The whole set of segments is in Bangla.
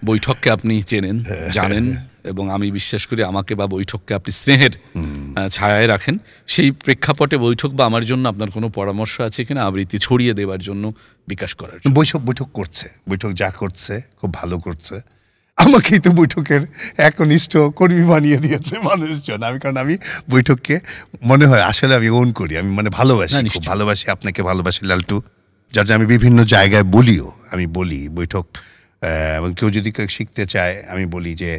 বৈঠককে আপনি চেনেন, জানেন এবং আমি বিশ্বাস করি আমাকে বা বৈঠককে আপনি স্নেহের ছায়ায় রাখেন। সেই প্রেক্ষাপটে বৈঠক বা আমার জন্য আপনার কোনো পরামর্শ আছে কিনা আবৃত্তি ছড়িয়ে দেওয়ার জন্য, বিকাশ করার জন্য? বৈঠক করছে, বৈঠক যা করছে খুব ভালো করছে। আমাকেই তো বৈঠকের একনিষ্ঠ কর্মী বানিয়ে দিয়েছে মানুষজন। কারণ আমি বৈঠককে মনে হয় আসলে আমি ওন করি, আমি মানে ভালোবাসি, খুব ভালোবাসি, আপনাকে ভালোবাসি লালটু। যার আমি বিভিন্ন জায়গায় বলিও, আমি বলি বৈঠক এবং কেউ যদি কেউ শিখতে চায় আমি বলি যে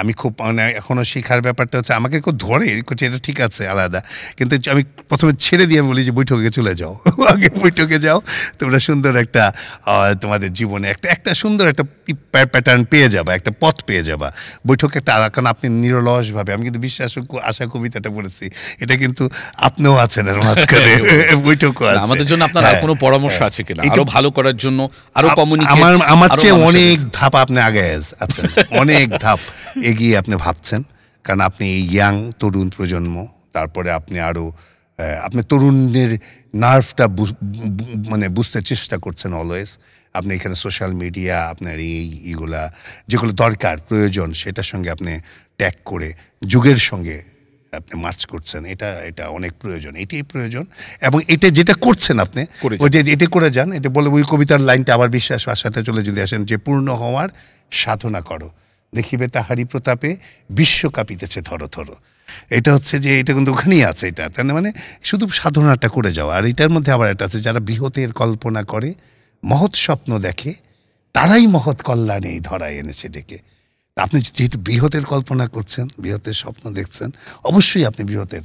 আমি খুব মানে এখনও শেখার ব্যাপারটা হচ্ছে আমাকে কেউ ধরে এটা ঠিক আছে আলাদা, কিন্তু আমি প্রথমে ছেড়ে দিয়ে বলি যে বৈঠকে চলে যাও, আগে বৈঠকে যাও, তোমরা সুন্দর একটা তোমাদের জীবনে একটা সুন্দর একটা প্যাটার্ন পেয়ে যাবা, একটা পথ পেয়ে যাবা বৈঠকে। একটা কারণ আপনি নিরলসভাবে, আমি কিন্তু বিশ্বাস আশা কবিতাটা বলেছি, এটা কিন্তু আপনিও আছেন এর মাঝখানে, বৈঠকও আছে। আমাদের জন্য আপনার আর কোনো পরামর্শ আছে কিনা আরো ভালো করার জন্য, আরো কমিউনিকেট? আমার চেয়ে অনেক ধাপ আপনি আগে আছেন, অনেক ধাপ এগিয়ে আপনি ভাবছেন, কারণ আপনি ইয়াং তরুণ প্রজন্ম, তারপরে আপনি আরও আপনি তরুণদের নার্ভটা মানে বুঝতে চেষ্টা করছেন অলওয়েজ। আপনি এখানে সোশ্যাল মিডিয়া আপনার এইগুলা যেগুলো দরকার প্রয়োজন সেটার সঙ্গে আপনি ট্যাগ করে যুগের সঙ্গে আপনি মার্চ করছেন, এটা অনেক প্রয়োজন, এটাই প্রয়োজন। এবং এটা যেটা করছেন আপনি এটা করে যান, এটা বলে ওই কবিতার লাইনটা আবার বিশ্বাস সাথে চলে যদি আসেন যে পূর্ণ হওয়ার সাধনা করো, দেখিবে তাহারি প্রতাপে বিশ্ব কাঁপিতেছে থর থর। এটা হচ্ছে যে এটা কিন্তু ওখানেই আছে, এটা তার মানে শুধু সাধনাটা করে যাওয়া। আর এটার মধ্যে আবার একটা আছে, যারা বৃহতের কল্পনা করে মহৎ স্বপ্ন দেখে তারাই মহৎ কল্যাণে এই ধরায় এনেছে ডেকে। আপনি যেহেতু বৃহতের কল্পনা করছেন, বৃহতের স্বপ্ন দেখছেন, অবশ্যই আপনি বৃহতের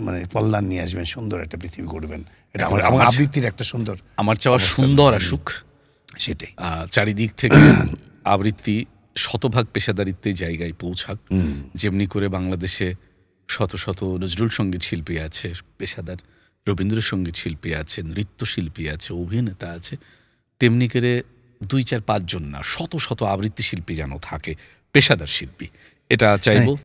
মানে কল্যাণ নিয়ে আসবেন, সুন্দর একটা পৃথিবী করবেন। এটা আমার আবৃত্তির একটা সুন্দর, আমার চাওয়া সুন্দর আসুক, সেটাই। চারিদিক থেকে আবৃত্তি শতভাগ পেশাদারিত্বের জায়গায় পৌঁছাক, যেমনি করে বাংলাদেশে শত শত নজরুল সঙ্গীত শিল্পী আছে, পেশাদার রবীন্দ্রসঙ্গীত শিল্পী আছে, নৃত্যশিল্পী আছে, অভিনেতা আছে, তেমনি করে 2, 4, 5 জন না, শত শত আবৃত্তি শিল্পী যেন থাকে, পেশাদার শিল্পী, এটা চাইবো।